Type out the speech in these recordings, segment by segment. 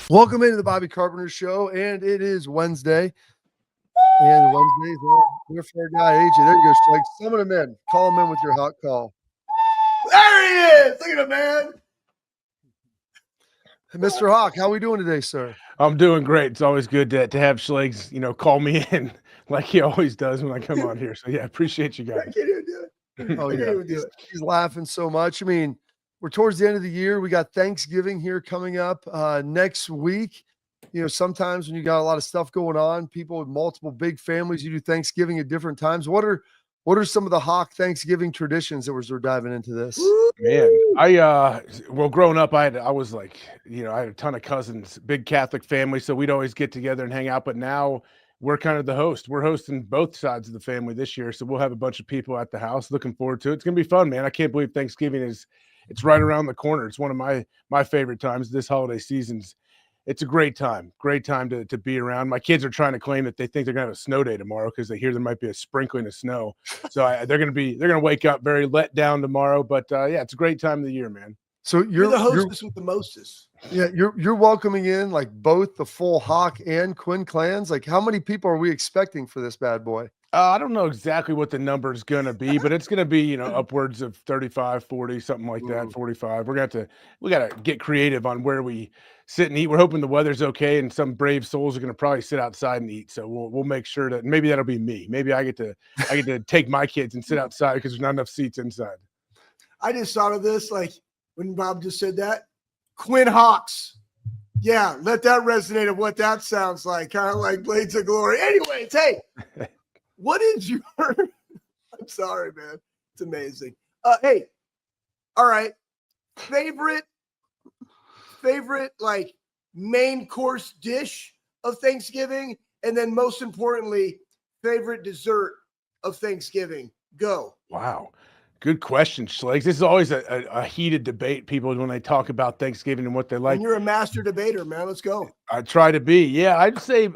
Welcome into the Bobby Carpenter Show, and it is Wednesday. And Wednesdays are here for our guy AJ. There you go, Schlegel. Summon him in. Call him in with your hot call. There he is. Look at him, man. Hey, Mr. Hawk, how are we doing today, sir? I'm doing great. It's always good to have Schlegel, call me in like he always does when I come on here. So yeah, appreciate you I guys. can't even do it. Oh, I yeah. can't even do it. He's laughing so much. I mean, we're towards the end of the year. We got Thanksgiving here coming up next week. Sometimes when you got a lot of stuff going on, people with multiple big families, you do Thanksgiving at different times. What are some of the Hawk Thanksgiving traditions that we're diving into this? Man, growing up, I was like, I had a ton of cousins, big Catholic family, so we'd always get together and hang out. But now we're kind of the host. We're hosting both sides of the family this year, so we'll have a bunch of people at the house. Looking forward to it. It's gonna be fun, man. I can't believe Thanksgiving it's right around the corner. It's one of my favorite times this holiday season's. It's a great time to be around. My kids are trying to claim that they think they're gonna have a snow day tomorrow because they hear there might be a sprinkling of snow. So they're gonna wake up very let down tomorrow. But yeah, it's a great time of the year, man. So You're the hostess with the mostest. Yeah, you're welcoming in like both the full Hawk and Quinn clans. Like, how many people are we expecting for this bad boy? I don't know exactly what the number is going to be, but it's going to be, upwards of 35, 40, something like that, 45. We got to get creative on where we sit and eat. We're hoping the weather's okay and some brave souls are going to probably sit outside and eat. So we'll make sure that maybe that'll be me. Maybe I get to take my kids and sit outside because there's not enough seats inside. I just thought of this, like when Bob just said that. Quinn Hawks. Yeah, let that resonate of what that sounds like. Kind of like Blades of Glory. Anyways, hey. What is your I'm sorry, man. It's amazing. Hey, all right. Favorite like main course dish of Thanksgiving, and then most importantly, favorite dessert of Thanksgiving. Go. Wow. Good question, Schlegel. This is always a heated debate, people, when they talk about Thanksgiving and what they like. And you're a master debater, man. Let's go. I try to be. Yeah, I'd say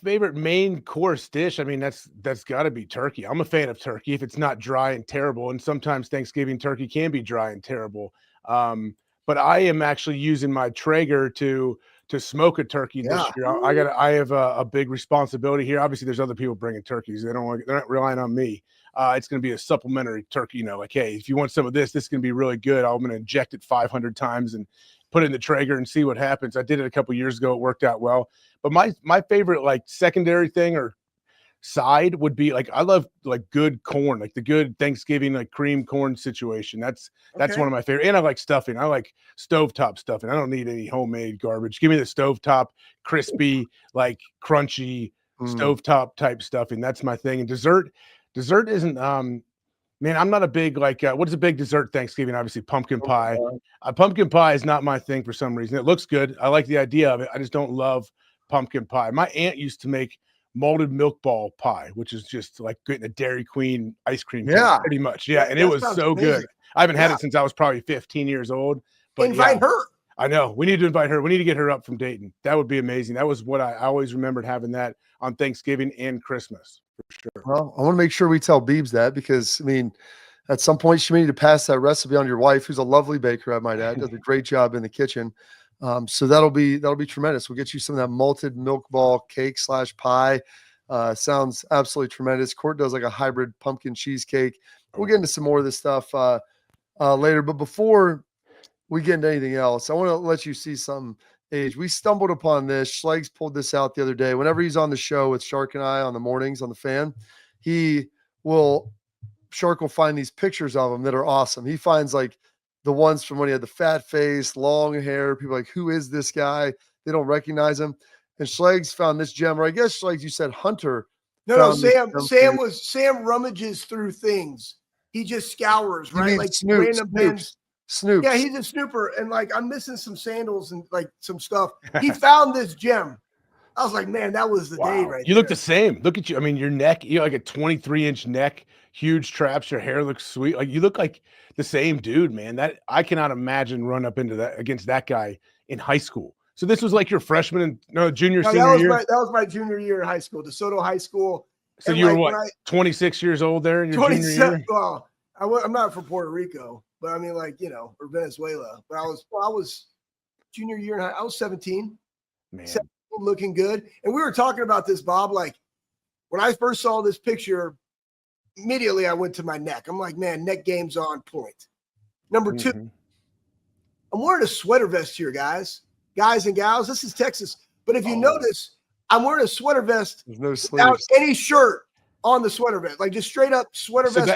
favorite main course dish. I mean, that's got to be turkey. I'm a fan of turkey if it's not dry and terrible. And sometimes Thanksgiving turkey can be dry and terrible. But I am actually using my Traeger to smoke a turkey this year. I have a big responsibility here. Obviously, there's other people bringing turkeys. They're not relying on me. It's going to be a supplementary turkey. Like, hey, if you want some of this is going to be really good. I'm going to inject it 500 times and put it in the Traeger and see what happens. I did it a couple years ago. It worked out well. But my favorite like secondary thing or side would be like I love like good corn, like the good Thanksgiving like cream corn situation. That's one of my favorite. And I like stuffing. I like stovetop stuffing. I don't need any homemade garbage. Give me the stovetop, crispy, like crunchy stovetop type stuffing. That's my thing. And dessert isn't man, I'm not a big like what is a big dessert Thanksgiving? Obviously pumpkin pie. Pumpkin pie is not my thing for some reason. It looks good. I like the idea of it. I just don't love pumpkin pie. My aunt used to make malted milk ball pie, which is just like getting a Dairy Queen ice cream. Yeah, pretty much. Yeah, and it was so good. I haven't had it since I was probably 15 years old. But invite her. I know. We need to invite her. We need to get her up from Dayton. That would be amazing. That was what I always remembered, having that on Thanksgiving and Christmas for sure. Well, I want to make sure we tell Beebs that because, I mean, at some point she may need to pass that recipe on to your wife, who's a lovely baker, I might add, does a great job in the kitchen. So that'll be tremendous. We'll get you some of that malted milk ball cake / pie. Sounds absolutely tremendous. Court does like a hybrid pumpkin cheesecake. We'll get into some more of this stuff later. But before we get into anything else, I want to let you see some age. We stumbled upon this. Schleg's pulled this out the other day. Whenever he's on the show with Shark and I on the mornings on the Fan, Shark will find these pictures of him that are awesome. He finds like the ones from when he had the fat face, long hair. People are like, who is this guy? They don't recognize him. And Schleg's found this gem, or I guess Schleg's, you said Hunter. No, Sam rummages through things. He just scours, right? Like random bins. Snoop. Yeah, he's a snooper. And like, I'm missing some sandals and like some stuff. He found this gem. I was like, man, that was the day right You look the same. Look at you. I mean, your neck, you have like a 23-inch neck, huge traps. Your hair looks sweet. Like you look like the same dude, man. That I cannot imagine run up into that against that guy in high school. So this was like your freshman and senior year? That was my junior year in high school, DeSoto High School. So you were what, 26 years old there in your junior year? Well, I'm not from Puerto Rico, but I mean, like, or Venezuela. But I was junior year in high. I was 17. Man. looking good. And we were talking about this, Bob. Like when I first saw this picture, immediately I went to my neck. I'm like, man, neck game's on point. Number two, I'm wearing a sweater vest here, guys and gals. This is Texas. But if you notice, I'm wearing a sweater vest without any shirt on the sweater vest, like just straight up sweater vest.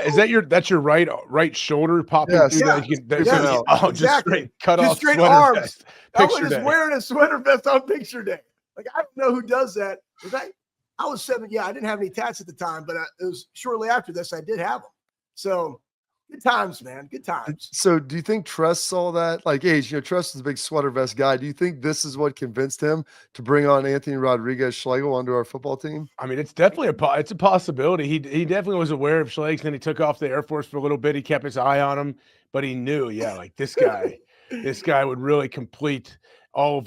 That's your right shoulder popping through that? Just straight cut off straight sweater arms. vest. I was just wearing a sweater vest on picture day. Like I don't know who does that. I was 7. Yeah, I didn't have any tats at the time, but it was shortly after this I did have them. So good times, man. Good times. So do you think Trust saw that? Like, Trust is a big sweater vest guy. Do you think this is what convinced him to bring on Anthony Rodriguez Schlegel onto our football team? I mean, it's definitely it's a possibility. He definitely was aware of Schlegel. Then he took off the Air Force for a little bit. He kept his eye on him, but he knew, like this guy would really complete all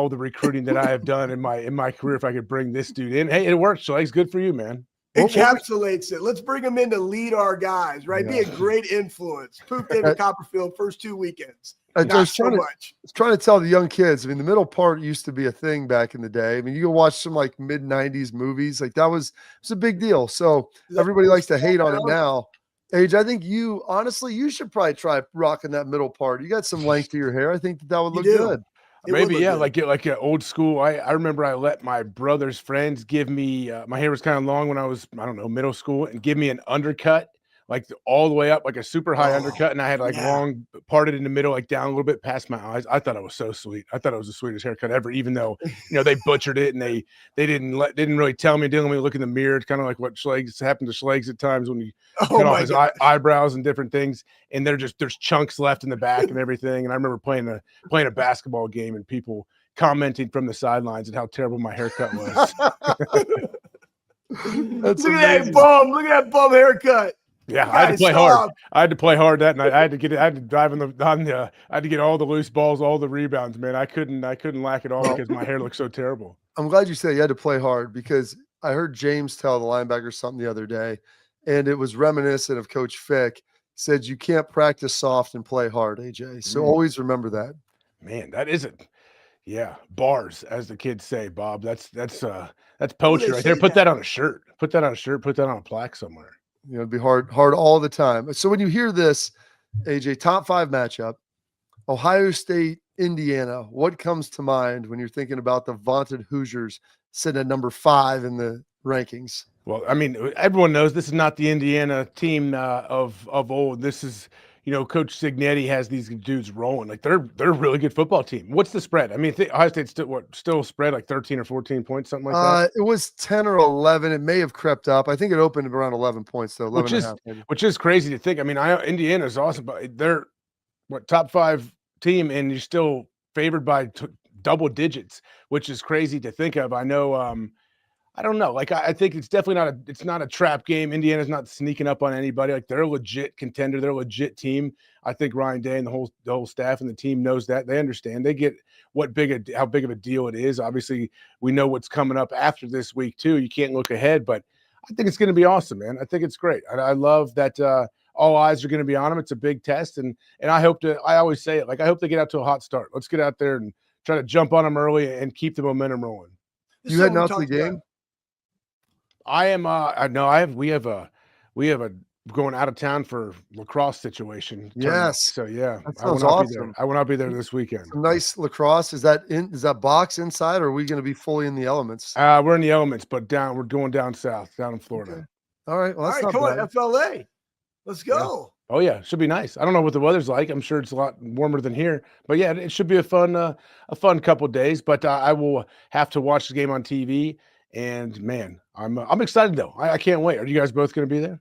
the recruiting that I have done in my career if I could bring this dude in. Hey, it worked. Schlegel's good for you, man. Encapsulates it. Let's bring him in to lead our guys, right? Yeah. Be a great influence. Poop David Copperfield first 2 weekends. I was trying to tell the young kids. I mean, the middle part used to be a thing back in the day. I mean, you can watch some like mid-90s movies. Like it's a big deal. So everybody likes to hate on it now. Age, I think you should probably try rocking that middle part. You got some length to your hair. I think that would look good. Maybe, yeah, like an old school. I remember I let my brother's friends give me my hair was kind of long when I was, I don't know, middle school, and give me an undercut, like all the way up, like a super high undercut, and I had long parted in the middle, like down a little bit past my eyes. I thought it was so sweet. I thought it was the sweetest haircut ever, even though they butchered it and they didn't really tell me. Didn't let me look in the mirror. It's kind of like what happened to Schlegel at times when you cut off his eyebrows and different things, and there's chunks left in the back and everything. And I remember playing a basketball game and people commenting from the sidelines and how terrible my haircut was. Look at that bum haircut. Yeah, I had to play hard. I had to play hard that night. I had to drive I had to get all the loose balls, all the rebounds, man. I couldn't lack it all because my hair looked so terrible. I'm glad you said you had to play hard, because I heard James tell the linebacker something the other day, and it was reminiscent of Coach Fick. Said you can't practice soft and play hard, AJ. So always remember that. Man, that isn't. Yeah, bars, as the kids say, Bob. That's poetry right there. Put that on a shirt. Put that on a shirt. Put that on a plaque somewhere. It'd be hard all the time. So when you hear this, AJ, top 5 matchup, Ohio State, Indiana, what comes to mind when you're thinking about the vaunted Hoosiers sitting at number 5 in the rankings? Well, I mean, everyone knows this is not the Indiana team of old. This is, Coach Signetti has these dudes rolling. Like they're a really good football team. What's the spread? I mean, Ohio State's still spread like 13 or 14 points, something like that. It was 10 or 11. It may have crept up. I think it opened around 11 points though. 11 and a half, maybe. Which is crazy to think. I mean, Indiana's awesome, but they're top 5 team, and you're still favored by double digits, which is crazy to think of. I know. I don't know. Like, I think it's definitely it's not a trap game. Indiana's not sneaking up on anybody. Like, they're a legit contender. They're a legit team. I think Ryan Day and the whole staff and the team knows that. They understand. They get how big of a deal it is. Obviously, we know what's coming up after this week too. You can't look ahead, but I think it's going to be awesome, man. I think it's great. I love that all eyes are going to be on them. It's a big test, and I always say it, like, I hope they get out to a hot start. Let's get out there and try to jump on them early and keep the momentum rolling. You heading out to the game? I am. We have a going out of town for lacrosse situation. Yes. So yeah, that sounds awesome. I will not be there this weekend. Some nice lacrosse. Is that box inside, or are we going to be fully in the elements? We're in the elements, but we're going down south, down in Florida. Okay. All right. Well, that's come on, FLA. Let's go. Yeah. Oh yeah, should be nice. I don't know what the weather's like. I'm sure it's a lot warmer than here, but yeah, it should be a fun couple of days. But I will have to watch the game on TV. And man, I'm excited though. I can't wait. Are you guys both going to be there?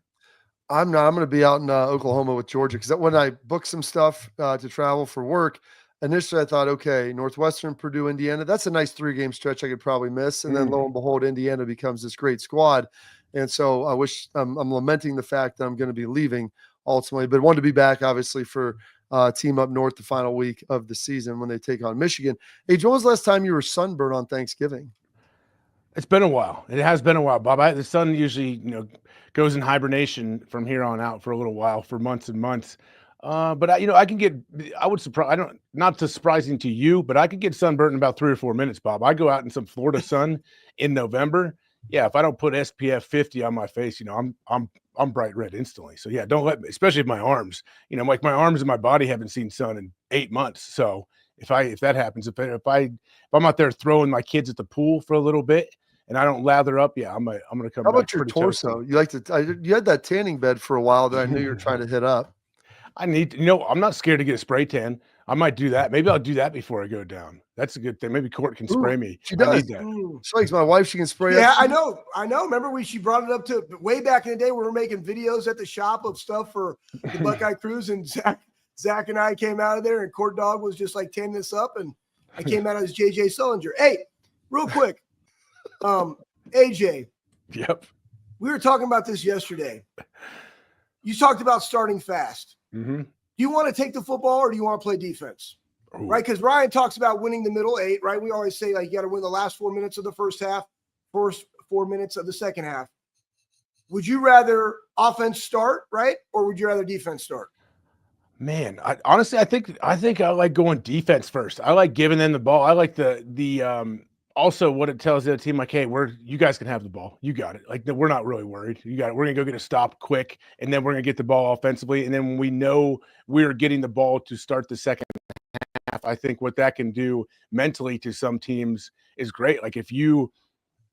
I'm not. I'm going to be out in Oklahoma with Georgia, because when I booked some stuff to travel for work, initially I thought, okay, Northwestern, Purdue, Indiana, that's a nice 3-game stretch I could probably miss. And then lo and behold, Indiana becomes this great squad. And so I wish I'm lamenting the fact that I'm going to be leaving ultimately, but wanted to be back obviously for team up north the final week of the season when they take on Michigan. Hey, when was the last time you were sunburned on Thanksgiving? It's been a while. It has been a while, Bob. The sun usually, goes in hibernation from here on out for a little while, for months and months. But I can get. I would surprise. I don't. Not too surprising to you, but I could get sunburnt in about 3 or 4 minutes, Bob. I go out in some Florida sun in November. Yeah, if I don't put SPF 50 on my face, I'm bright red instantly. So yeah, don't let me. Especially if my arms. Like my arms and my body haven't seen sun in 8 months. So if that happens, if I'm out there throwing my kids at the pool for a little bit and I don't lather up, yeah, I'm gonna come How back about your pretty torso? toasty. You like to? You had that tanning bed for a while that I knew you were trying to hit up. I need to, I'm not scared to get a spray tan. I might do that. Maybe I'll do that before I go down. That's a good thing. Maybe Court can Ooh, spray me. she I does. need that. She likes my wife. She can spray Yeah, up. I know. Remember she brought it up to way back in the day. We were making videos at the shop of stuff for the Buckeye Cruise, and Zach and I came out of there, and Court Dog was just like tanning this up, and I came out as JJ Sullinger. Hey, real quick, AJ. Yep. We were talking about this yesterday. You talked about starting fast. Mm-hmm. Do you want to take the football or do you want to play defense? Ooh. Right? Because Ryan talks about winning the middle 8, right? We always say, like, you got to win the last 4 minutes of the first half, first 4 minutes of the second half. Would you rather offense start, right? Or would you rather defense start? Man, honestly, I think I like going defense first. I like giving them the ball. I like the also what it tells the other team, like, hey, you guys can have the ball. You got it. Like, we're not really worried. You got it. We're gonna go get a stop quick, and then we're gonna get the ball offensively. And then when we know we're getting the ball to start the second half, I think what that can do mentally to some teams is great. Like if you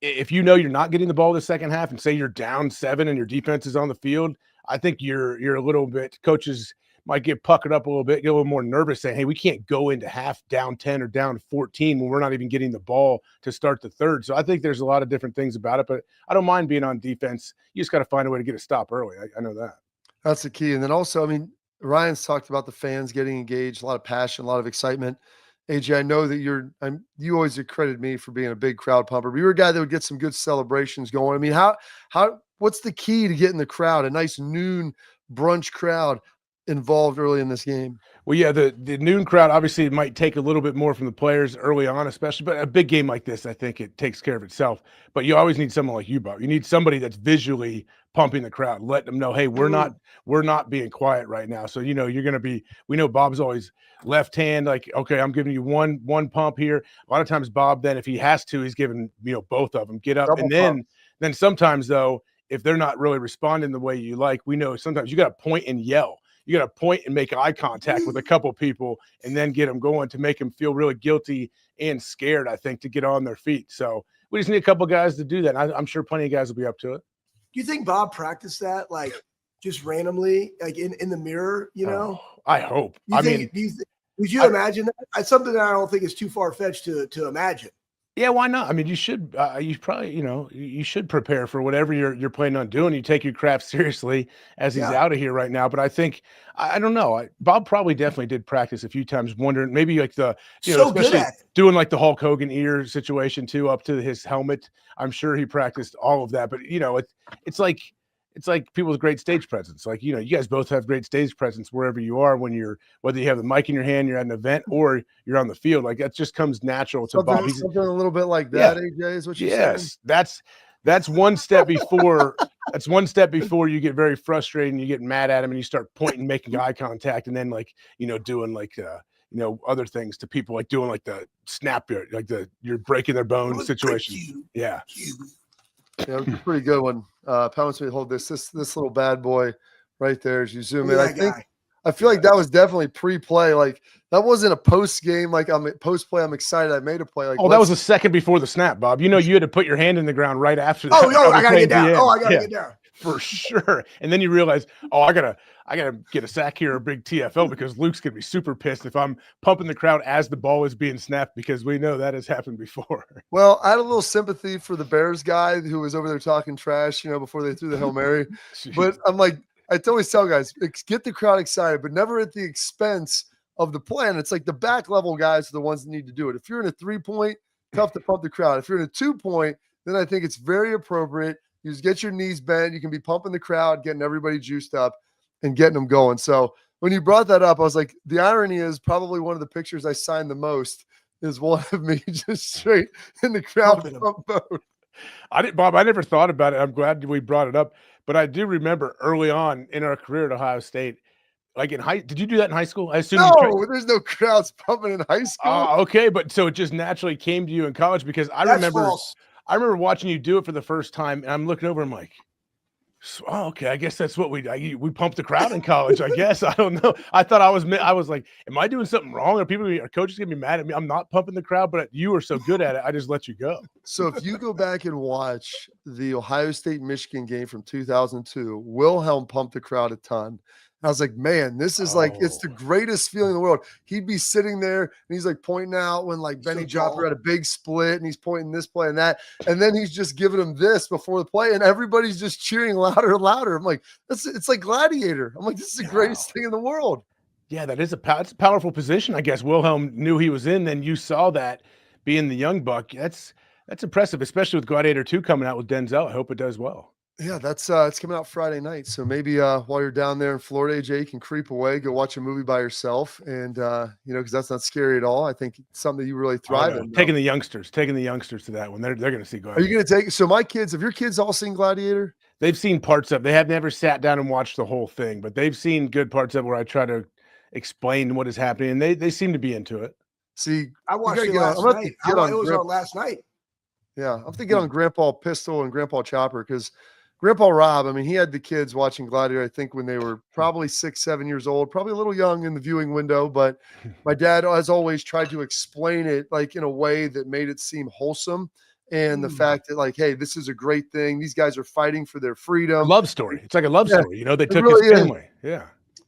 know you're not getting the ball the second half, and say you're down 7 and your defense is on the field, I think you're a little bit, coaches might get puckered up a little bit, get a little more nervous, saying, hey, we can't go into half down 10 or down 14 when we're not even getting the ball to start the third. So I think there's a lot of different things about it, but I don't mind being on defense. You just got to find a way to get a stop early. I know that. That's the key. And then also, I mean, Ryan's talked about the fans getting engaged, a lot of passion, a lot of excitement. AJ, I know that you always accredit me for being a big crowd pumper, but you're a guy that would get some good celebrations going. I mean, what's the key to getting the crowd, a nice noon brunch crowd involved early in this game? Well, yeah, the noon crowd obviously might take a little bit more from the players early on, especially, but a big game like this, I think it takes care of itself. But you always need someone like you, Bob. You need somebody that's visually pumping the crowd, letting them know, hey, we're not being quiet right now. So, you're going to be, we know Bob's always left hand, like, okay, I'm giving you one pump here. A lot of times Bob, then if he has to, he's giving, both of them get up. Double And pump. then sometimes though, if they're not really responding the way you like, we know sometimes you got to point and yell. You got to point and make eye contact with a couple people and then get them going to make them feel really guilty and scared, I think, to get on their feet. So we just need a couple guys to do that. I'm sure plenty of guys will be up to it. Do you think Bob practiced that, like, just randomly, like in the mirror, Oh, I hope. Would you imagine that? It's something that I don't think is too far-fetched to imagine. Yeah, why not? I mean, you should. You probably, you should prepare for whatever you're planning on doing. You take your craft seriously as he's out of here right now. But I think I don't know. Bob probably definitely did practice a few times, wondering maybe like especially doing like the Hulk Hogan ear situation too, up to his helmet. I'm sure he practiced all of that. But it's like people with great stage presence. Like, you guys both have great stage presence wherever you are whether you have the mic in your hand, you're at an event, or you're on the field. Like, that just comes natural to Bob. Something a little bit like that, AJ, is what you're saying? Yes, that's one step before. That's one step before you get very frustrated and you get mad at him and you start pointing, making eye contact, and then doing like other things to people, like doing like the snap, like you're breaking their bones situation. Yeah. Yeah, it was a pretty good one. Wants me to hold this little bad boy right there as you zoom in. I feel like that was definitely pre-play. Like, that wasn't a post game. Like, I'm post play. I'm excited. I made a play. Like, that was a second before the snap, Bob. You had to put your hand in the ground right after that. I gotta get down. I gotta get down. For sure. And then you realize, I gotta get a sack here, or a big TFL, because Luke's gonna be super pissed if I'm pumping the crowd as the ball is being snapped, because we know that has happened before. Well, I had a little sympathy for the Bears guy who was over there talking trash, before they threw the Hail Mary. But I'm like, I always tell guys, get the crowd excited, but never at the expense of the play. And it's like the back level guys are the ones that need to do it. If you're in a 3-point, tough to pump the crowd. If you're in a 2-point, then I think it's very appropriate. You just get your knees bent. You can be pumping the crowd, getting everybody juiced up and getting them going. So when you brought that up, I was like, the irony is probably one of the pictures I signed the most is one of me just straight in the crowd pump mode. Bob, I never thought about it. I'm glad we brought it up, but I do remember early on in our career at Ohio State, Like did you do that in high school? I assume No, there's no crowds pumping in high school. Okay, but so it just naturally came to you in college because I That's remember false. I remember watching you do it for the first time, and I'm looking over, I'm like, okay, I guess that's what we pump the crowd in college. I guess I don't know. I thought I was like, am I doing something wrong? Are coaches gonna be mad at me? I'm not pumping the crowd, but you were so good at it, I just let you go. So if you go back and watch the Ohio State Michigan game from 2002, Wilhelm pumped the crowd a ton. I was like, man, this is like, it's the greatest feeling in the world. He'd be sitting there and he's like pointing out when like Benny Jopper had a big split and he's pointing this play and that. And then he's just giving him this before the play and everybody's just cheering louder and louder. I'm like, it's like Gladiator. I'm like, this is the greatest thing in the world. Yeah, it's a powerful position. I guess Wilhelm knew he was in, then you saw that being the young buck. That's impressive, especially with Gladiator 2 coming out with Denzel. I hope it does well. Yeah, that's it's coming out Friday night. So maybe while you're down there in Florida, AJ, you can creep away, go watch a movie by yourself, and because that's not scary at all. I think it's something that you really thrive in. Taking the youngsters to that one. They're going to see Gladiator. Are you going to take? So my kids, have your kids all seen Gladiator? They've seen parts of. They have never sat down and watched the whole thing, but they've seen good parts of it where I try to explain what is happening, and they seem to be into it. See, I watched it last night. It was our last night. Yeah, I'm thinking on Grandpa Pistol and Grandpa Chopper because Grandpa Rob, I mean, he had the kids watching Gladiator, I think, when they were probably 6, 7 years old, probably a little young in the viewing window. But my dad, as always, tried to explain it like in a way that made it seem wholesome. And the fact that, like, hey, this is a great thing. These guys are fighting for their freedom. Love story. It's like a love story. They took his family. Yeah.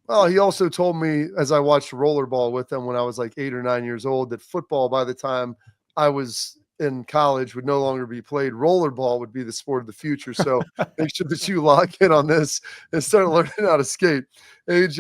Well, he also told me as I watched rollerball with them when I was like 8 or 9 years old that football, by the time I was in college, would no longer be played. Rollerball would be the sport of the future. So make sure that you lock in on this and start learning how to skate. Age,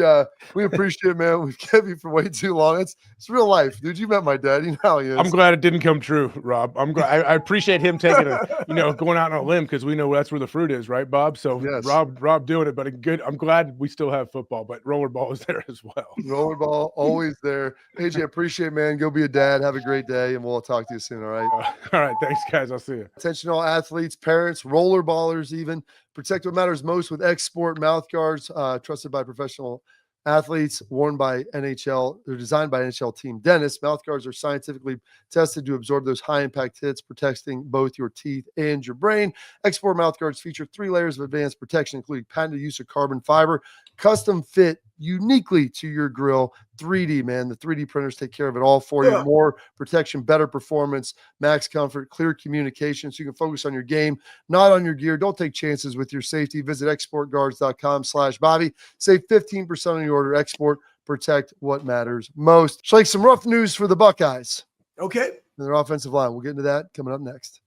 we appreciate it, man. We've kept you for way too long. It's real life, dude. You met my dad. You know how he is. I'm glad it didn't come true, Rob. I'm glad. I appreciate him taking going out on a limb because we know that's where the fruit is, right, Bob? So yes. Rob doing it, but I'm glad we still have football, but rollerball is there as well. Rollerball always there. AJ, appreciate it, man. Go be a dad. Have a great day, and we'll talk to you soon. All right. All right. Thanks, guys. I'll see you. Attention all athletes, parents, rollerballers, even. Protect what matters most with X-Sport mouth guards, trusted by professional athletes, worn by NHL. They're designed by NHL team dentists. Mouth guards are scientifically tested to absorb those high-impact hits, protecting both your teeth and your brain. X-Sport mouth guards feature 3 layers of advanced protection, including patented use of carbon fiber, custom fit uniquely to your grill. 3D, man. The 3D printers take care of it all for you. More protection, better performance, max comfort, clear communication, so you can focus on your game, not on your gear. Don't take chances with your safety. Visit exportguards.com/Bobby. Save 15% on your order. Export, protect what matters most. It's like some rough news for the Buckeyes. Okay. And their offensive line. We'll get into that coming up next.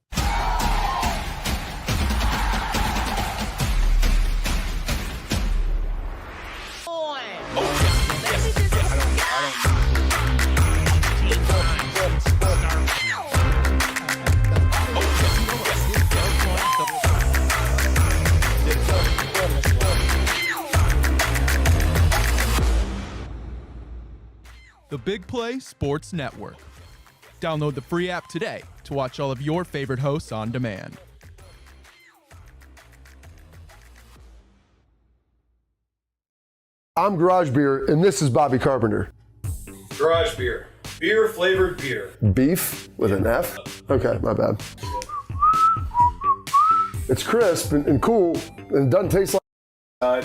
The Big Play Sports Network. Download the free app today to watch all of your favorite hosts on demand. I'm Garage Beer, and this is Bobby Carpenter. Garage Beer. Beer-flavored beer. Beef with an F? Okay, my bad. It's crisp and cool, and it doesn't taste like...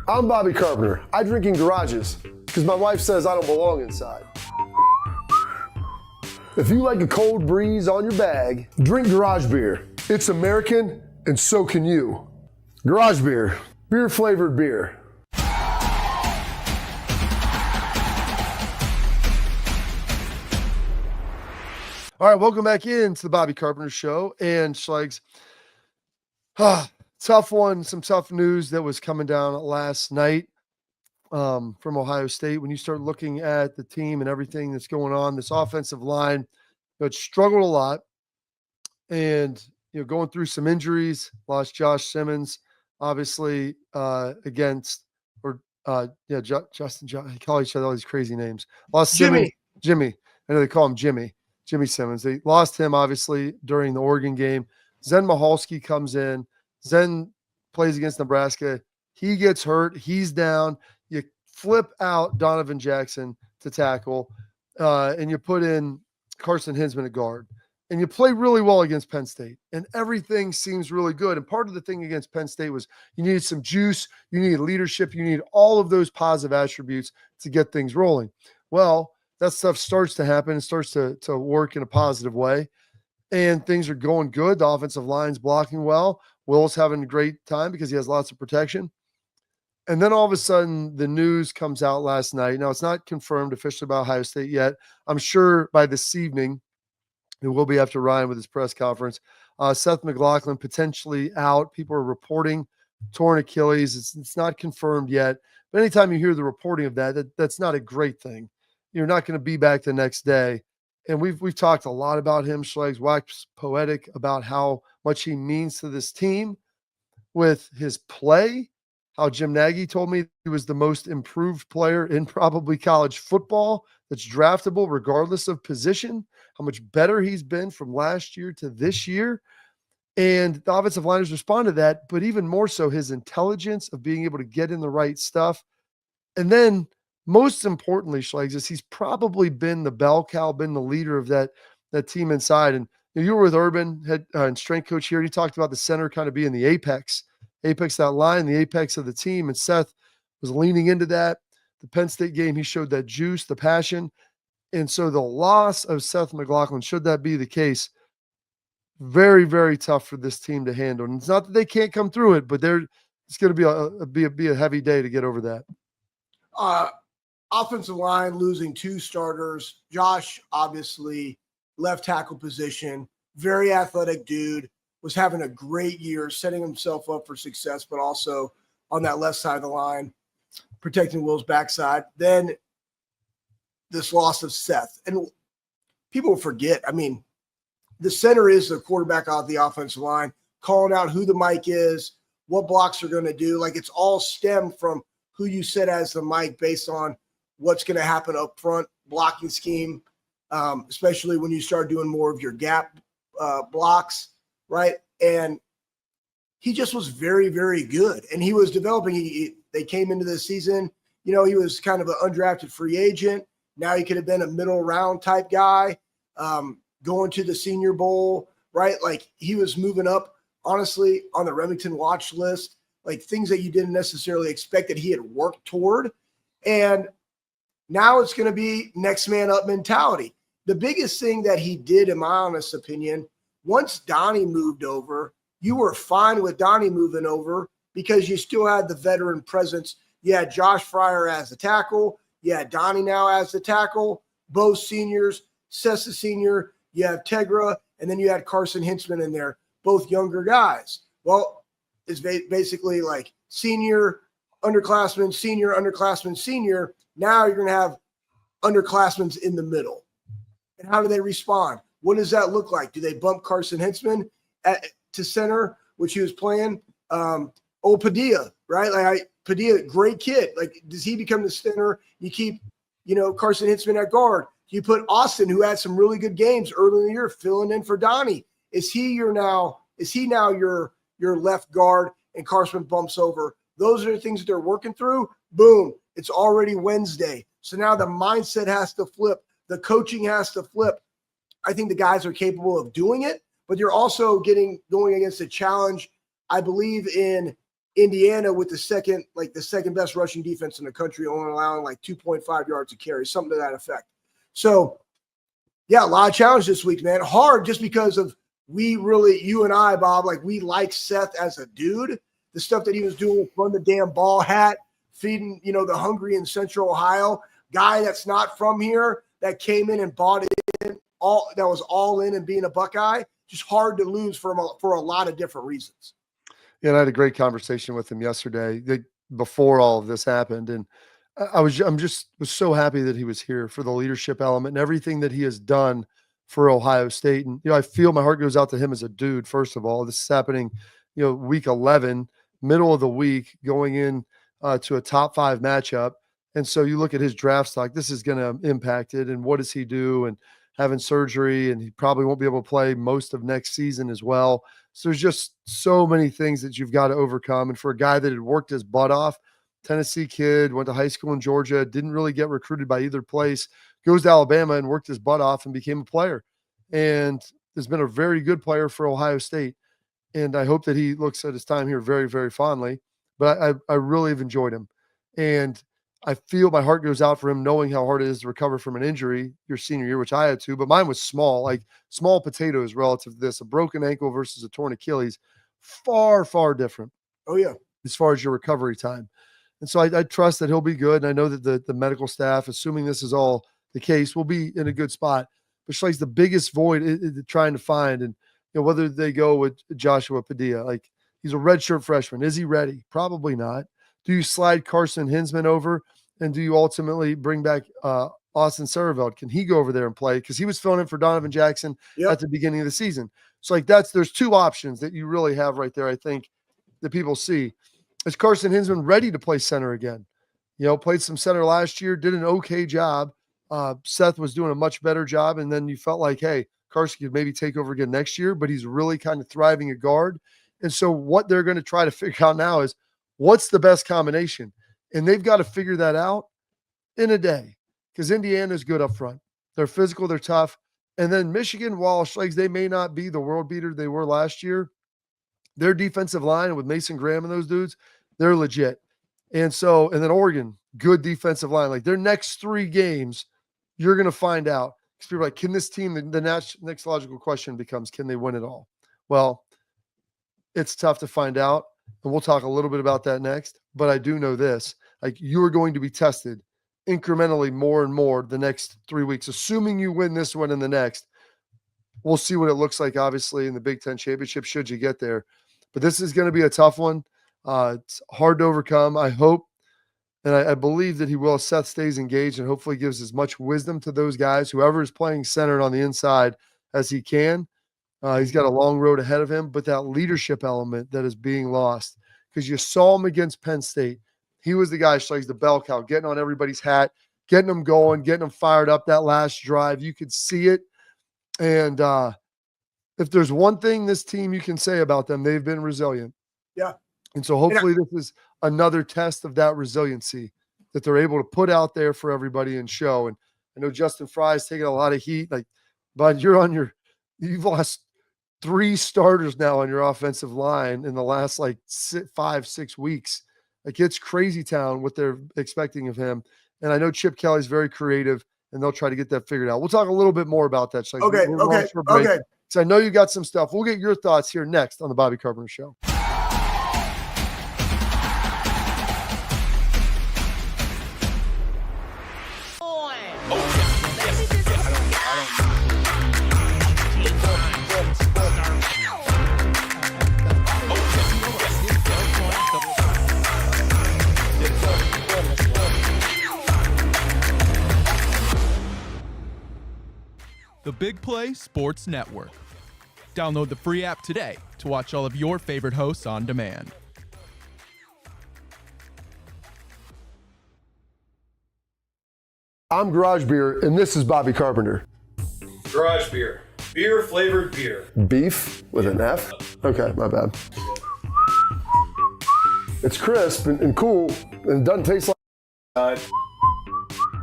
I'm Bobby Carpenter. I drink in garages because my wife says I don't belong inside. If you like a cold breeze on your bag, drink Garage Beer. It's American, and so can you. Garage Beer. Beer-flavored beer. All right, welcome back into the Bobby Carpenter Show. And Schlegs, tough one, some tough news that was coming down last night from Ohio State. When you start looking at the team and everything that's going on, this offensive line, it struggled a lot. And, going through some injuries, lost Josh Simmons, obviously, Justin, they call each other all these crazy names. Lost Jimmy. I know they call him Jimmy Simmons. They lost him, obviously, during the Oregon game. Zen Mahalski comes in. Zen plays against Nebraska. He gets hurt. He's down. you flip out Donovan Jackson to tackle, and you put in Carson Hinsman at guard, and you play really well against Penn State, and everything seems really good. And part of the thing against Penn State was you needed some juice, you needed leadership, you need all of those positive attributes to get things rolling. Well, that stuff starts to happen and starts to work in a positive way, and things are going good. The offensive line's blocking well. Will's having a great time because he has lots of protection. And then all of a sudden, the news comes out last night. Now, it's not confirmed officially by Ohio State yet. I'm sure by this evening, it will be after Ryan with his press conference. Seth McLaughlin potentially out. People are reporting torn Achilles. It's not confirmed yet. But anytime you hear the reporting of that's not a great thing. You're not going to be back the next day. And we've talked a lot about him. Schleg's waxed poetic about how much he means to this team with his play. How Jim Nagy told me he was the most improved player in probably college football that's draftable regardless of position, how much better he's been from last year to this year. And the offensive liners respond to that, but even more so his intelligence of being able to get in the right stuff. And then most importantly, Schlegs, is he's probably been the bell cow, been the leader of that team inside. And you were with Urban, head and strength coach here. And he talked about the center kind of being the apex that line, the apex of the team. And Seth was leaning into that. The Penn State game, he showed that juice, the passion. And so the loss of Seth McLaughlin, should that be the case, very, very tough for this team to handle. And it's not that they can't come through it, but it's going to be a heavy day to get over that. Offensive line losing 2 starters. Josh, obviously, left tackle position, very athletic dude, was having a great year, setting himself up for success, but also on that left side of the line, protecting Will's backside. Then this loss of Seth. And people forget, I mean, the center is the quarterback out of the offensive line, calling out who the mic is, what blocks are going to do. Like, it's all stemmed from who you set as the mic based on what's going to happen up front, blocking scheme, especially when you start doing more of your gap blocks, right? And he just was very, very good. And he was developing. They came into the season, he was kind of an undrafted free agent. Now he could have been a middle round type guy, going to the Senior Bowl, right? Like, he was moving up, honestly, on the Remington watch list, like things that you didn't necessarily expect that he had worked toward. And now it's going to be next man up mentality. The biggest thing that he did, in my honest opinion, once Donnie moved over, you were fine with Donnie moving over because you still had the veteran presence. You had Josh Fryer as the tackle. You had Donnie now as the tackle. Both seniors, Seth the senior. You have Tegra, and then you had Carson Hinsman in there, both younger guys. Well, it's basically like senior, underclassmen, senior, underclassmen, senior. Now you're going to have underclassmen in the middle. And how do they respond? What does that look like? Do they bump Carson Hinsman to center, which he was playing? Padilla, right? Padilla, great kid. Like, does he become the center? You keep, Carson Hinsman at guard. You put Austin, who had some really good games early in the year, filling in for Donnie. Is he now your left guard, and Carson bumps over? Those are the things that they're working through. Boom. It's already Wednesday. So now the mindset has to flip. The coaching has to flip. I think the guys are capable of doing it, but you're also going against a challenge, I believe, in Indiana with the second best rushing defense in the country, only allowing like 2.5 yards a carry, something to that effect. So, yeah, a lot of challenge this week, man. Hard just because of you and I, Bob, like, we like Seth as a dude. The stuff that he was doing with Run the Damn Ball Hat, feeding, the hungry in Central Ohio, guy that's not from here that came in and bought in, that was all in and being a Buckeye. Just hard to lose for a lot of different reasons. Yeah, and I had a great conversation with him yesterday before all of this happened. And was so happy that he was here for the leadership element and everything that he has done for Ohio State. And, I feel my heart goes out to him as a dude. First of all, this is happening, week 11, middle of the week, going in to a top 5 matchup. And so you look at his draft stock, this is going to impact it. And what does he do? And having surgery, and he probably won't be able to play most of next season as well. So there's just so many things that you've got to overcome. And for a guy that had worked his butt off Tennessee kid, went to high school in Georgia, didn't really get recruited by either place, goes to Alabama and worked his butt off and became a player. And has been a very good player for Ohio State. And I hope that he looks at his time here very, very fondly. But I really have enjoyed him. And I feel my heart goes out for him knowing how hard it is to recover from an injury your senior year, which I had to, but mine was small, like small potatoes relative to this. A broken ankle versus a torn Achilles, far, far different. Oh, yeah. As far as your recovery time. And so I trust that he'll be good. And I know that the medical staff, assuming this is all the case, will be in a good spot. But Schlegel's the biggest void trying to find. And whether they go with Joshua Padilla, like he's a redshirt freshman. Is he ready? Probably not. Do you slide Carson Hinsman over? And do you ultimately bring back Austin Sareveld? Can he go over there and play? Because he was filling in for Donovan Jackson at the beginning of the season. So like there's two options that you really have right there, I think, that people see. Is Carson Hinsman ready to play center again? Played some center last year, did an okay job. Seth was doing a much better job. And then you felt like, hey, Carson could maybe take over again next year, but he's really kind of thriving at guard. And so what they're going to try to figure out now is what's the best combination? And they've got to figure that out in a day because Indiana's good up front. They're physical, they're tough. And then Michigan, while Schlegel, they may not be the world beater they were last year, their defensive line with Mason Graham and those dudes, they're legit. And then Oregon, good defensive line. Like their next 3 games, you're going to find out. Because people are like, can this team, the next logical question becomes, can they win it all? Well, it's tough to find out. And we'll talk a little bit about that next. But I do know this, like you are going to be tested incrementally more and more the next 3 weeks, assuming you win this one and the next. We'll see what it looks like, obviously, in the Big Ten Championship, should you get there. But this is going to be a tough one. It's hard to overcome. I hope, and I believe that he will. Seth stays engaged and hopefully gives as much wisdom to those guys, whoever is playing center on the inside, as he can. He's got a long road ahead of him, but that leadership element that is being lost, because you saw him against Penn State. He was the guy, Schlegel's the bell cow, getting on everybody's hat, getting them going, getting them fired up that last drive. You could see it. And if there's one thing this team you can say about them, they've been resilient. Yeah. And so hopefully this is another test of that resiliency that they're able to put out there for everybody and show. And I know Justin Fry's taking a lot of heat, but you've lost 3 starters now on your offensive line in the last 5-6 weeks. Like it's crazy town what they're expecting of him. And I know Chip Kelly's very creative and they'll try to get that figured out. We'll talk a little bit more about that. Okay. So I know you got some stuff. We'll get your thoughts here next on the Bobby Carpenter Show. The Big Play Sports Network. Download the free app today to watch all of your favorite hosts on demand. I'm Garage Beer, and this is Bobby Carpenter. Garage beer. Beer flavored beer. Beef with an F? Okay, my bad. It's crisp and cool, and it doesn't taste like...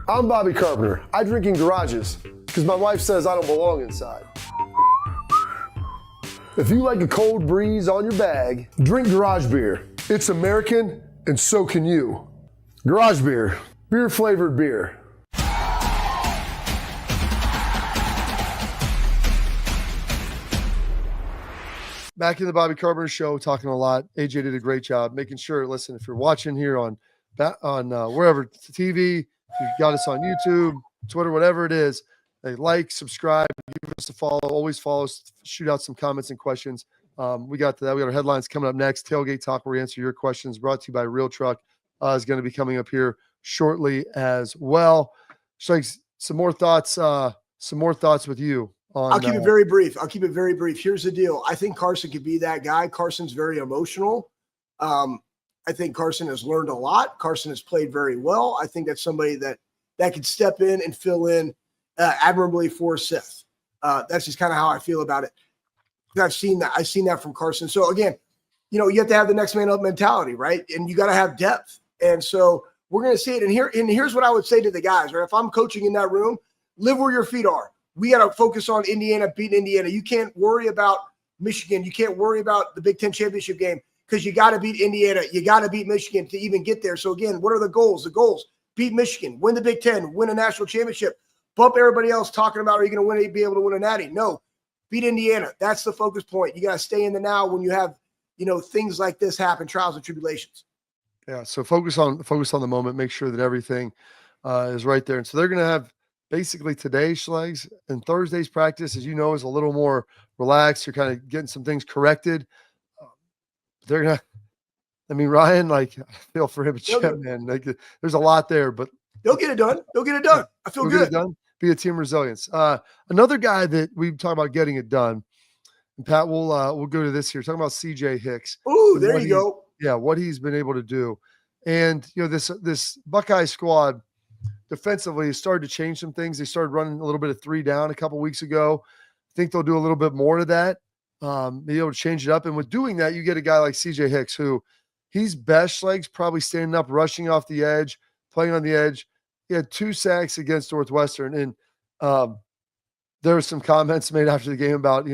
I'm Bobby Carpenter. I drink in garages because my wife says I don't belong inside. If you like a cold breeze on your bag, drink Garage Beer. It's American, and so can you. Garage Beer. Beer flavored beer. Back in the Bobby Carpenter Show, talking a lot. AJ did a great job making sure, listen, if you're watching here on wherever, TV, if you've got us on YouTube, Twitter, whatever it is, like, subscribe, give us a follow, always follow us, shoot out some comments and questions. We got to that. We got our headlines coming up next. Tailgate Talk, where we answer your questions, brought to you by Real Truck, is going to be coming up here shortly as well. So some more thoughts with you. I'll keep it very brief. Here's the deal. I think Carson could be that guy. Carson's very emotional. I think Carson has learned a lot. Carson has played very well. I think that's somebody that could step in and fill in admirably for Seth. That's just kind of how I feel about it. I've seen that from Carson. So again, you have to have the next man up mentality, right? And you got to have depth. And so we're going to see it. And here's what I would say to the guys, right? If I'm coaching in that room, live where your feet are. We got to focus on Indiana, beating Indiana. You can't worry about Michigan. You can't worry about the Big Ten championship game because you got to beat Indiana. You got to beat Michigan to even get there. So again, what are the goals? The goals: beat Michigan, win the Big Ten, win a national championship. Bump everybody else talking about, are you going to win? Be able to win a natty? No, beat Indiana. That's the focus point. You got to stay in the now when you have, things like this happen, trials and tribulations. Yeah. So focus on the moment. Make sure that everything is right there. And so they're going to have basically today's Schlegs and Thursday's practice, as you know, is a little more relaxed. You're kind of getting some things corrected. They're going to, Ryan, I feel for him, man. There's a lot there, but they'll get it done. I feel good. Be a team resilience. Another guy that we talk about getting it done, and Pat, we'll go to this here. Talking about CJ Hicks. Ooh, there you go. Yeah, what he's been able to do. And this Buckeye squad defensively has started to change some things. They started running a little bit of 3 down a couple weeks ago. I think they'll do a little bit more to that. Be able to change it up. And with doing that, you get a guy like CJ Hicks, who he's best legs, probably standing up, rushing off the edge, playing on the edge. He had 2 sacks against Northwestern. And there were some comments made after the game about,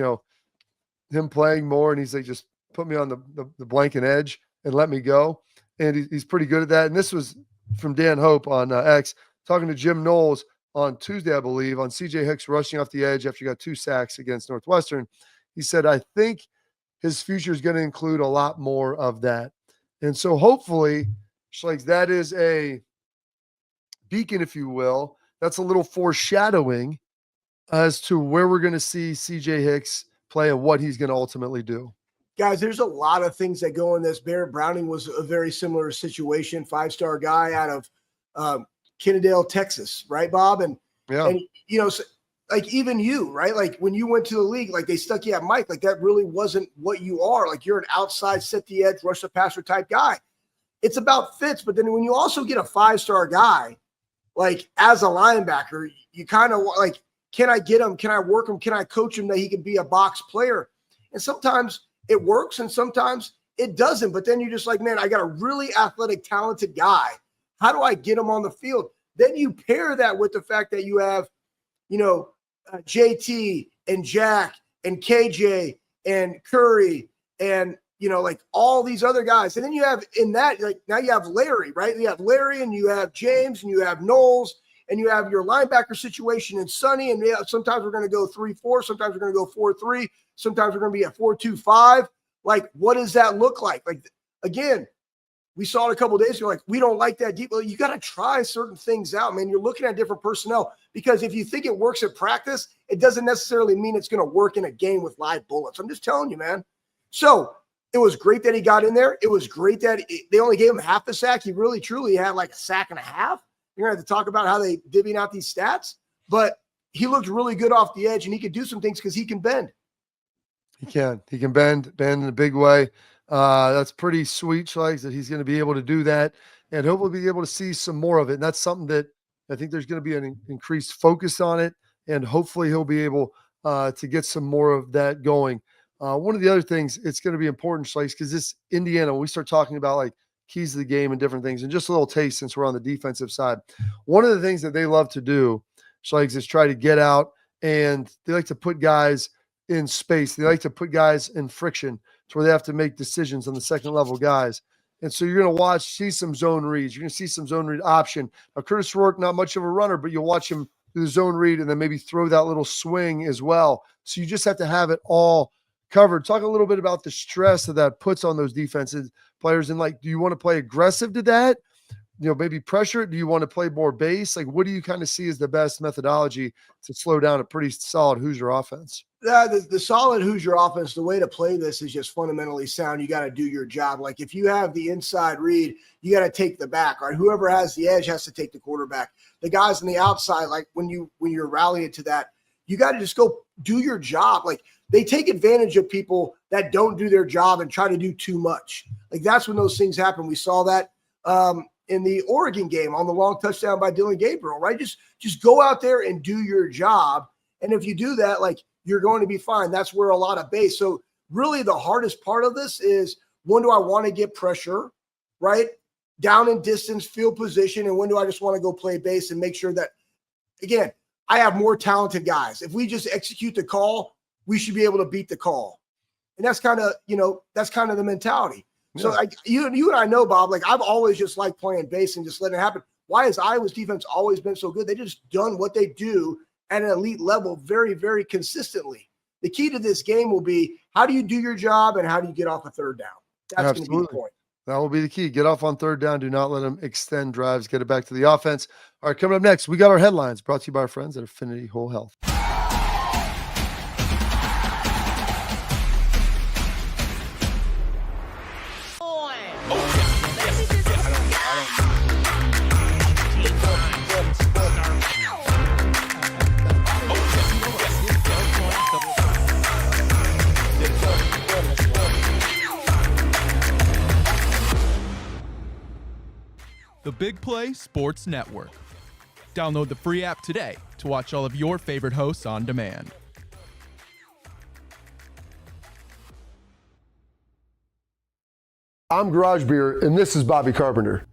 him playing more. And he's like, just put me on the blanket edge and let me go. And he's pretty good at that. And this was from Dan Hope on X, talking to Jim Knowles on Tuesday, I believe, on CJ Hicks rushing off the edge after he got 2 sacks against Northwestern. He said, I think his future is going to include a lot more of that. And so hopefully, Schlegs, that is a beacon, if you will. That's a little foreshadowing as to where we're going to see CJ Hicks play and what he's going to ultimately do. Guys, there's a lot of things that go in this. Barrett Browning was a very similar situation, 5-star guy out of Kennedale, Texas, right, Bob? And even you, right? Like when you went to the league, like they stuck you at Mike, like that really wasn't what you are. Like you're an outside, set the edge, rush the passer type guy. It's about fits, but then when you also get a 5-star guy, like as a linebacker, you kind of like, can I get him? Can I work him? Can I coach him that he can be a box player? And sometimes it works and sometimes it doesn't. But then you're just like, man, I got a really athletic, talented guy. How do I get him on the field? Then you pair that with the fact that you have, JT and Jack and KJ and Curry and, like all these other guys. And then you have in that, like now you have Larry, right? You have Larry and you have James and you have Knowles and you have your linebacker situation and Sonny. And sometimes we're going to go 3-4. Sometimes we're going to go 4-3. Sometimes we're going to be at 4-2-5. Like, what does that look like? Like, again, we saw it a couple of days ago. Like, we don't like that deep. Well, you got to try certain things out, man. You're looking at different personnel because if you think it works at practice, it doesn't necessarily mean it's going to work in a game with live bullets. I'm just telling you, man. So it was great that he got in there. It was great that they only gave him half the sack. He really, truly had like a sack and a half. You're going to have to talk about how they divvying out these stats, but he looked really good off the edge and he could do some things because he can bend. He can bend in a big way. That's pretty sweet, Schlegs, that he's going to be able to do that and hopefully be able to see some more of it. And that's something that I think there's going to be an increased focus on it. And hopefully he'll be able to get some more of that going. One of the other things, it's going to be important, Schlegs, because this Indiana, when we start talking about like keys to the game and different things, and just a little taste since we're on the defensive side, one of the things that they love to do, Schlegs, is try to get out, and they like to put guys in space. They like to put guys in friction to where they have to make decisions on the second level guys. And so you're going to see some zone reads. You're going to see some zone read option. Now, Curtis Rourke, not much of a runner, but you'll watch him do the zone read and then maybe throw that little swing as well. So you just have to have it all covered. Talk a little bit about the stress that puts on those defensive players. And like, do you want to play aggressive to that? Maybe pressure it? Do you want to play more base? Like, what do you kind of see as the best methodology to slow down a pretty solid Hoosier offense? The solid Hoosier offense, the way to play this is just fundamentally sound. You got to do your job. Like if you have the inside read, you got to take the back, right? Whoever has the edge has to take the quarterback. The guys on the outside, like when you're rallying to that, you got to just go do your job. Like they take advantage of people that don't do their job and try to do too much. Like that's when those things happen. We saw that in the Oregon game on the long touchdown by Dylan Gabriel, right? Just go out there and do your job. And if you do that, like you're going to be fine. That's where a lot of base. So really the hardest part of this is, when do I want to get pressure, right? down in distance, field position, and when do I just want to go play base and make sure that, again, I have more talented guys. If we just execute the call, we should be able to beat the call. And that's kind of, that's kind of the mentality. Yeah. So you and I know, Bob, like I've always just liked playing base and just letting it happen. Why has Iowa's defense always been so good? They just done what they do at an elite level very, very consistently. The key to this game will be, how do you do your job and how do you get off a third down? That's going to be the point. That will be the key. Get off on third down. Do not let them extend drives. Get it back to the offense. All right, coming up next, we got our headlines brought to you by our friends at Affinity Whole Health. The Big Play Sports Network. Download the free app today to watch all of your favorite hosts on demand. I'm Garage Beer, and this is Bobby Carpenter.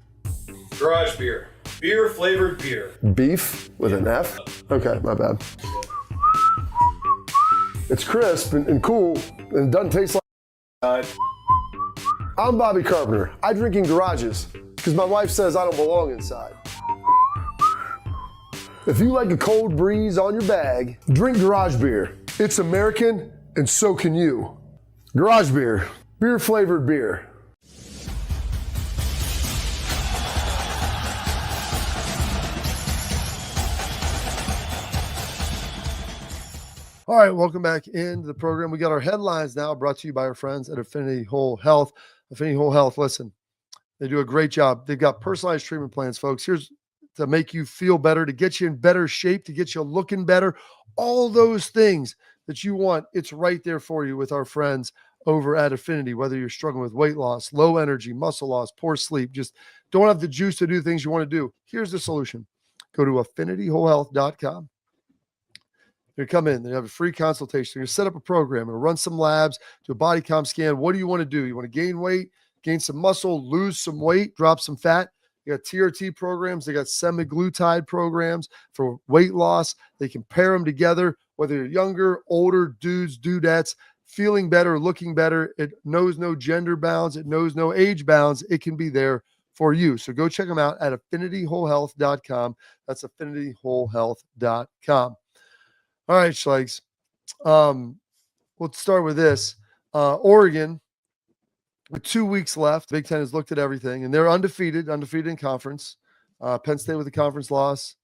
Garage Beer. Beer flavored beer. Beef with an F? Okay, my bad. It's crisp and cool, and it doesn't taste like... I'm Bobby Carpenter. I drink in garages because my wife says I don't belong inside. If you like a cold breeze on your bag, drink Garage Beer. It's American, and so can you. Garage Beer. Beer flavored beer. All right, welcome back into the program. We got our headlines now brought to you by our friends at Affinity Whole Health. Affinity Whole Health, listen, they do a great job. They've got personalized treatment plans, folks. Here's to make you feel better, to get you in better shape, to get you looking better. All those things that you want, it's right there for you with our friends over at Affinity. Whether you're struggling with weight loss, low energy, muscle loss, poor sleep, just don't have the juice to do the things you want to do. Here's the solution. Go to affinitywholehealth.com. They come in, they have a free consultation. They're going to set up a program and run some labs, do a body comp scan. What do you want to do? You want to gain weight, gain some muscle, lose some weight, drop some fat. You got TRT programs. They got semaglutide programs for weight loss. They can pair them together, whether you're younger, older, dudes, dudettes, feeling better, looking better. It knows no gender bounds. It knows no age bounds. It can be there for you. So go check them out at affinitywholehealth.com. That's affinitywholehealth.com. All right, Schlegs. Let's start with this. Oregon, with 2 weeks left, Big Ten has looked at everything, and they're undefeated in conference. Penn State with a conference loss,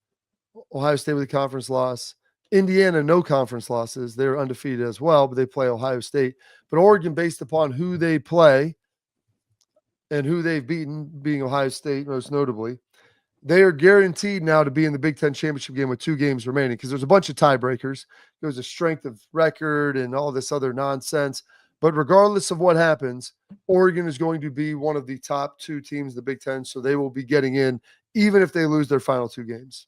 Ohio State with a conference loss, Indiana, no conference losses. They're undefeated as well, but they play Ohio State. But Oregon, based upon who they play and who they've beaten, being Ohio State most notably, they are guaranteed now to be in the Big Ten championship game with 2 games remaining because there's a bunch of tiebreakers. There's a strength of record and all this other nonsense. But regardless of what happens, Oregon is going to be one of the top 2 teams in the Big Ten, so they will be getting in even if they lose their final 2 games.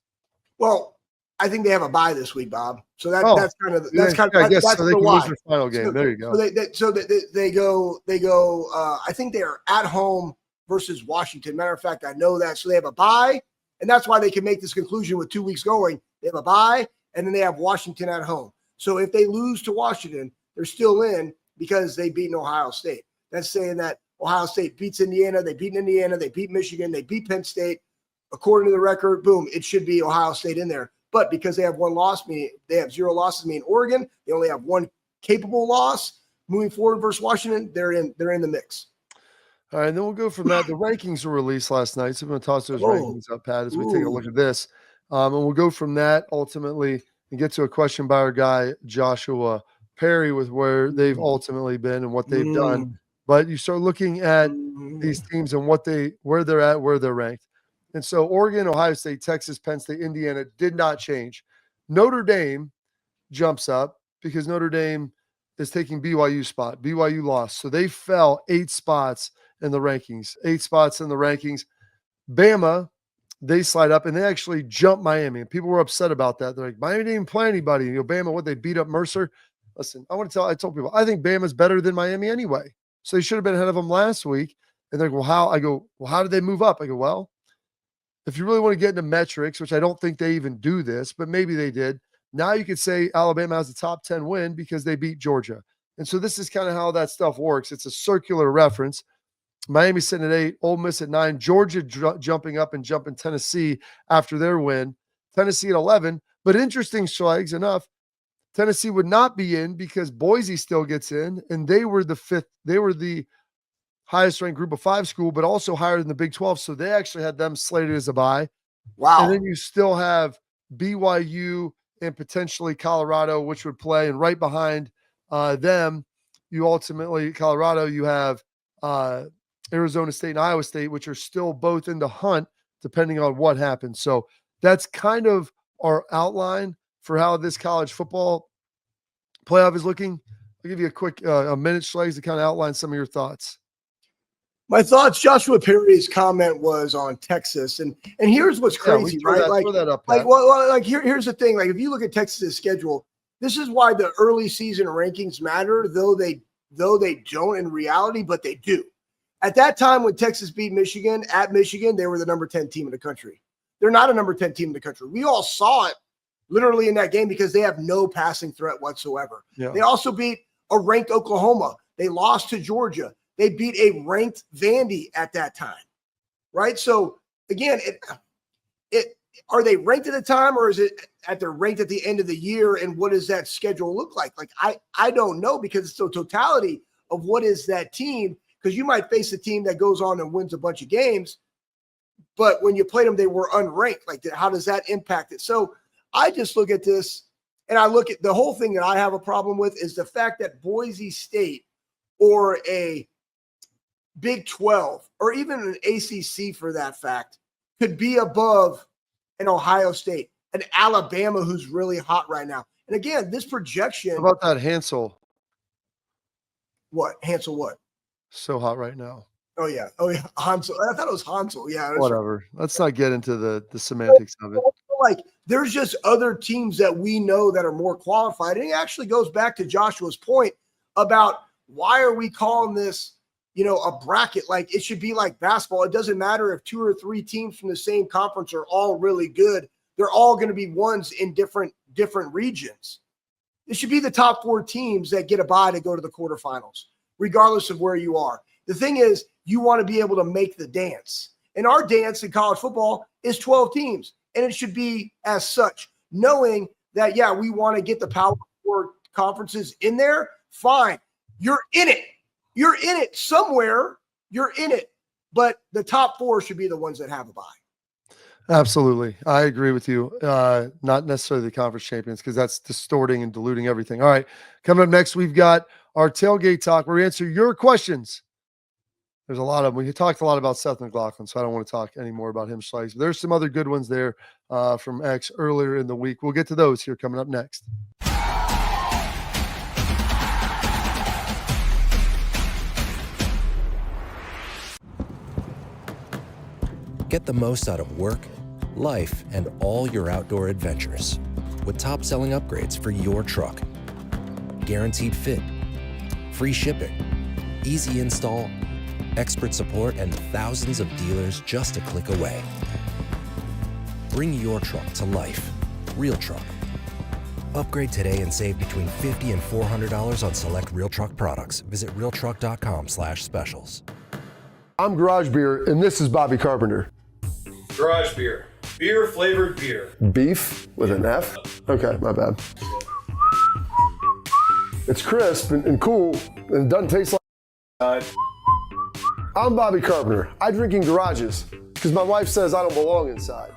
Well, I think they have a bye this week, Bob. So that's kind of that's so they can lose their final game. There you go. So they go. I think they are at home versus Washington. Matter of fact, I know that. So they have a bye, and that's why they can make this conclusion with 2 weeks going. They have a bye, and then they have Washington at home. So if they lose to Washington, they're still in because they beat Ohio State. That's saying that Ohio State beats Indiana, they beat Indiana, they beat Michigan, they beat Penn State. According to the record, boom, it should be Ohio State in there. But because they have 1 loss, meaning they have 0 losses, meaning Oregon, they only have 1 capable loss. Moving forward versus Washington, they're in the mix. All right, and then we'll go from that. The rankings were released last night, so I'm going to toss those rankings up, Pat, as we take a look at this. And we'll go from that ultimately and get to a question by our guy, Joshua Perry, with where they've ultimately been and what they've done. But you start looking at these teams and where they're at, where they're ranked. And so Oregon, Ohio State, Texas, Penn State, Indiana did not change. Notre Dame jumps up because Notre Dame is taking BYU's spot. BYU lost. So they fell 8 spots in the rankings. 8 spots in the rankings. Bama, they slide up, and they actually jump Miami. And people were upset about that. They're like, Miami didn't even play anybody. You know, Bama, they beat up Mercer. Listen, I told people, I think Bama's better than Miami anyway. So they should have been ahead of them last week. And they go, well, how? I go, well, how did they move up? I go, well, if you really want to get into metrics, which I don't think they even do this, but maybe they did. Now you could say Alabama has a top 10 win because they beat Georgia. And so this is kind of how that stuff works. It's a circular reference. Miami sitting at 8, Ole Miss at 9, Georgia jumping up and jumping Tennessee after their win, Tennessee at 11. But interesting, Schlegs, enough, Tennessee would not be in because Boise still gets in, and they were the 5th. They were the highest ranked group of 5 school, but also higher than the Big 12. So they actually had them slated as a bye. Wow. And then you still have BYU and potentially Colorado, which would play. And right behind them, you ultimately, Colorado, you have Arizona State and Iowa State, which are still both in the hunt, depending on what happens. So that's kind of our outline for how this college football playoff is looking. I'll give you a quick a minute, Schlegs, to kind of outline some of your thoughts. My thoughts, Joshua Perry's comment was on Texas. And here's what's crazy, right? Throw that up, Pat. Here's the thing. Like, if you look at Texas's schedule, this is why the early season rankings matter, though they don't in reality, but they do. At that time when Texas beat Michigan at Michigan, they were the number 10 team in the country. They're not a number 10 team in the country. We all saw it literally in that game because they have no passing threat whatsoever. Yeah. They also beat a ranked Oklahoma. They lost to Georgia. They beat a ranked Vandy at that time, right? So again, are they ranked at the time, or is it they're ranked at the end of the year? And what does that schedule look like? Like, I don't know, because it's the totality of what is that team. Because you might face a team that goes on and wins a bunch of games, but when you played them, they were unranked. Like, how does that impact it? So I just look at this, and I look at the whole thing that I have a problem with is the fact that Boise State or a Big 12 or even an ACC for that fact could be above an Ohio State, an Alabama who's really hot right now. And again, this projection. How about that Hansel? What? Hansel what? So hot right now. Oh, yeah. Hansel. I thought it was Hansel. Yeah. Whatever. Let's not get into the semantics of it. Like, there's just other teams that we know that are more qualified. And it actually goes back to Joshua's point about why are we calling this, a bracket? Like, it should be like basketball. It doesn't matter if 2 or 3 teams from the same conference are all really good. They're all going to be ones in different regions. It should be the top 4 teams that get a bye to go to the quarterfinals, regardless of where you are. The thing is, you want to be able to make the dance. And our dance in college football is 12 teams. And it should be as such, knowing that, yeah, we want to get the Power 4 conferences in there. Fine. You're in it. You're in it somewhere. You're in it. But the top 4 should be the ones that have a bye. Absolutely. I agree with you. Not necessarily the conference champions, because that's distorting and diluting everything. All right. Coming up next, we've got our tailgate talk where we answer your questions. There's a lot of them. We talked a lot about Seth McLaughlin, so I don't want to talk anymore about him, Schlegs. But there's some other good ones there from X earlier in the week. We'll get to those here coming up next. Get the most out of work, life, and all your outdoor adventures with top-selling upgrades for your truck. Guaranteed fit, free shipping, easy install, expert support, and thousands of dealers just a click away. Bring your truck to life. Real Truck. Upgrade today and save between $50 and $400 on select Real Truck products. Visit realtruck.com/specials. I'm Garage Beer, and this is Bobby Carpenter. Garage Beer. Beer flavored beer. Beef with an F? Okay, my bad. It's crisp and cool, and it doesn't taste like. I'm Bobby Carpenter. I drink in garages because my wife says I don't belong inside.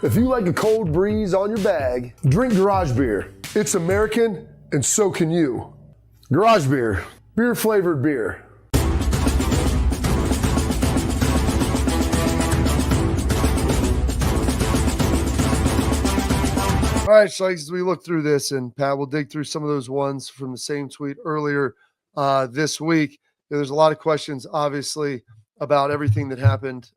If you like a cold breeze on your bag, drink Garage Beer. It's American, and so can you. Garage Beer. Beer flavored beer. All right, Schlegs, as we look through this, and Pat, we'll dig through some of those ones from the same tweet earlier this week. There's a lot of questions, obviously, about everything that happened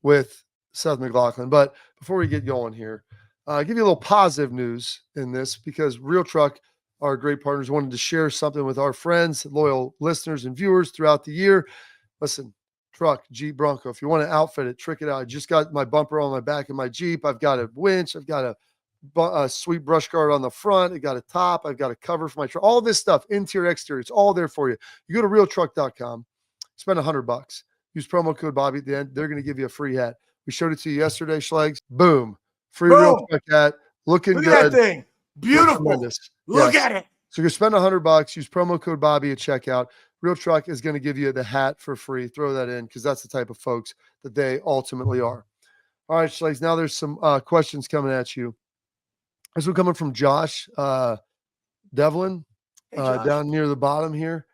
with Seth McLaughlin. But before we get going here, I'll give you a little positive news in this, because Real Truck our great partners, wanted to share something with our friends, loyal listeners and viewers throughout the year. Listen, truck, Jeep, Bronco, if you want to outfit it, trick it out. I just got my bumper on my back of my Jeep. I've got a winch. I've got a sweet brush guard on the front. I got a top. I've got a cover for my truck. All this stuff, interior, exterior, it's all there for you. You go to realtruck.com, spend $100. Use promo code Bobby at the end. They're going to give you a free hat. We showed it to you yesterday, Schlegs. Boom. Free Boom. Real Truck hat. Looking Look good. at that thing. Beautiful. Tremendous. Look Yes. at it. So you spend $100, use promo code Bobby at checkout. Real Truck is going to give you the hat for free. Throw that in because that's the type of folks that they ultimately are. All right, Schlegs, now there's some questions coming at you. This one coming from Josh Devlin Hey, Josh. down near the bottom here.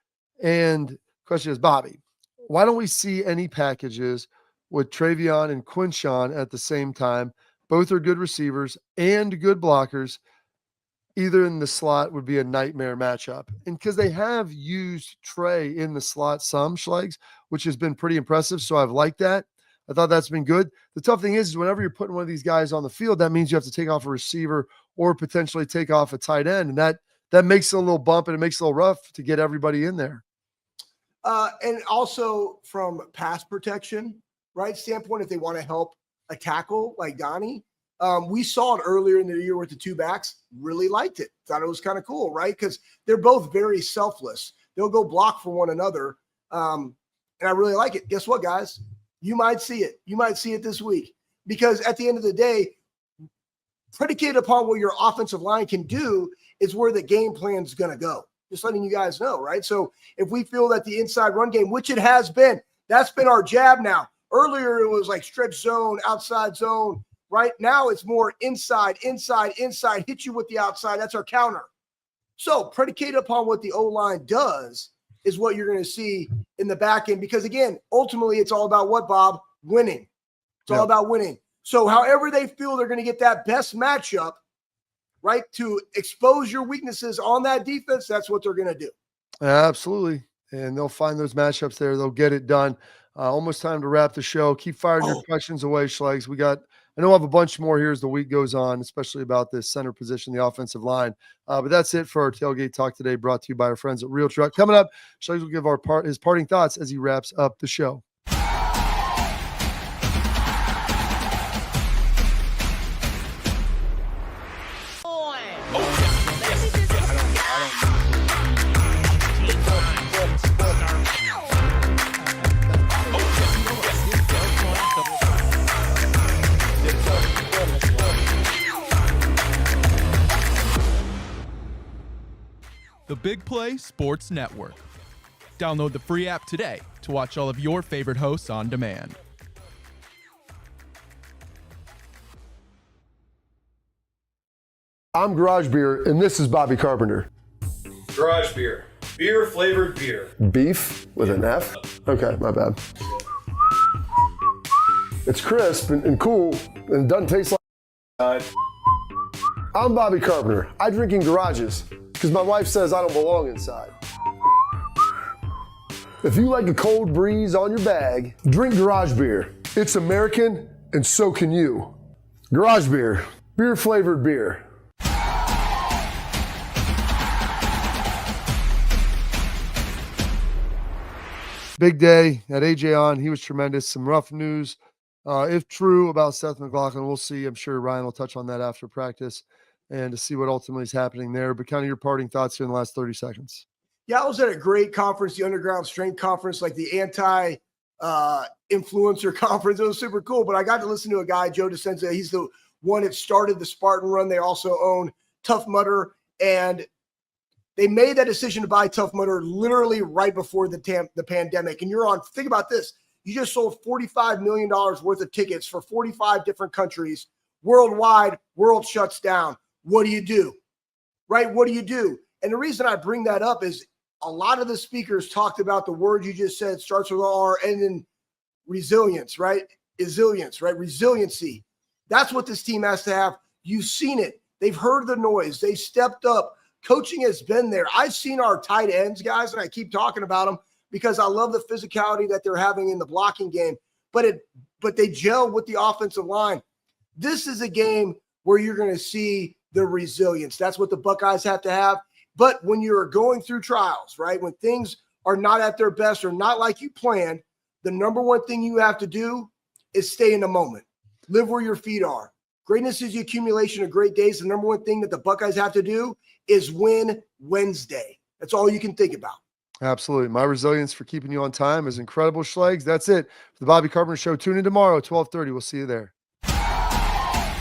And question is, Bobby, why don't we see any packages with Travion and Quinshawn at the same time? Both are good receivers and good blockers. Either in the slot would be a nightmare matchup. And because they have used Trey in the slot some, Schlegs, which has been pretty impressive. So I've liked that. I thought that's been good. The tough thing is whenever you're putting one of these guys on the field, that means you have to take off a receiver or potentially take off a tight end. And that makes it a little bump and it makes it a little rough to get everybody in there. And also from pass protection, right, standpoint, if they want to help a tackle like Donnie, we saw it earlier in the year with the two backs, really liked it. Thought it was kind of cool, right? Because they're both very selfless. They'll go block for one another. And I really like it. Guess what, guys? You might see it. You might see it this week. Because at the end of the day, predicated upon what your offensive line can do is where the game plan is going to go. Just letting you guys know, right? So if we feel that the inside run game, which it has been, that's been our jab now. Earlier, it was like stretch zone, outside zone. Right now, it's more inside, hit you with the outside. That's our counter. So predicated upon what the O-line does is what you're going to see in the back end. Because, again, ultimately, it's all about what, Bob? Winning. It's all about winning. So however they feel they're going to get that best matchup, right, to expose your weaknesses on that defense, that's what they're going to do. Absolutely. And they'll find those matchups there. They'll get it done. Almost time to wrap the show. Keep firing your questions away, Schlegs. I know I have a bunch more here as the week goes on, especially about this center position, the offensive line. But that's it for our Tailgate Talk today, brought to you by our friends at Real Truck. Coming up, Schlegs will give his parting thoughts as he wraps up the show. The Big Play Sports Network. Download the free app today to watch all of your favorite hosts on demand. I'm Garage Beer, and this is Bobby Carpenter. Garage beer. Beer flavored beer. Beef with an F? Okay, my bad. It's crisp and cool, and it doesn't taste like... I'm Bobby Carpenter. I drink in garages because my wife says I don't belong inside. If you like a cold breeze on your bag, drink Garage Beer. It's American, and so can you. Garage Beer. Beer flavored beer. Big day at AJ on. He was tremendous. Some rough news, if true, about Seth McLaughlin. We'll see. I'm sure Ryan will touch on that after practice and to see what ultimately is happening there. But kind of your parting thoughts here in the last 30 seconds. Yeah, I was at a great conference, the Underground Strength Conference, like the anti-influencer conference. It was super cool. But I got to listen to a guy, Joe DeCenza. He's the one that started the Spartan Run. They also own Tough Mudder. And they made that decision to buy Tough Mudder literally right before the pandemic. And think about this. You just sold $45 million worth of tickets for 45 different countries worldwide. World shuts down. What do you do? Right? What do you do? And the reason I bring that up is a lot of the speakers talked about the word you just said, starts with R, and then resilience, right? Resilience, right? Resiliency. That's what this team has to have. You've seen it. They've heard the noise. They stepped up. Coaching has been there. I've seen our tight ends, guys, and I keep talking about them because I love the physicality that they're having in the blocking game, but they gel with the offensive line. This is a game where you're going to see the resilience. That's what the Buckeyes have to have. But when you're going through trials, right, when things are not at their best or not like you planned, the number one thing you have to do is stay in the moment. Live where your feet are. Greatness is the accumulation of great days. The number one thing that the Buckeyes have to do is win Wednesday. That's all you can think about. Absolutely. My resilience for keeping you on time is incredible, Schlegs. That's it for the Bobby Carpenter Show. Tune in tomorrow, 12:30. We'll see you there.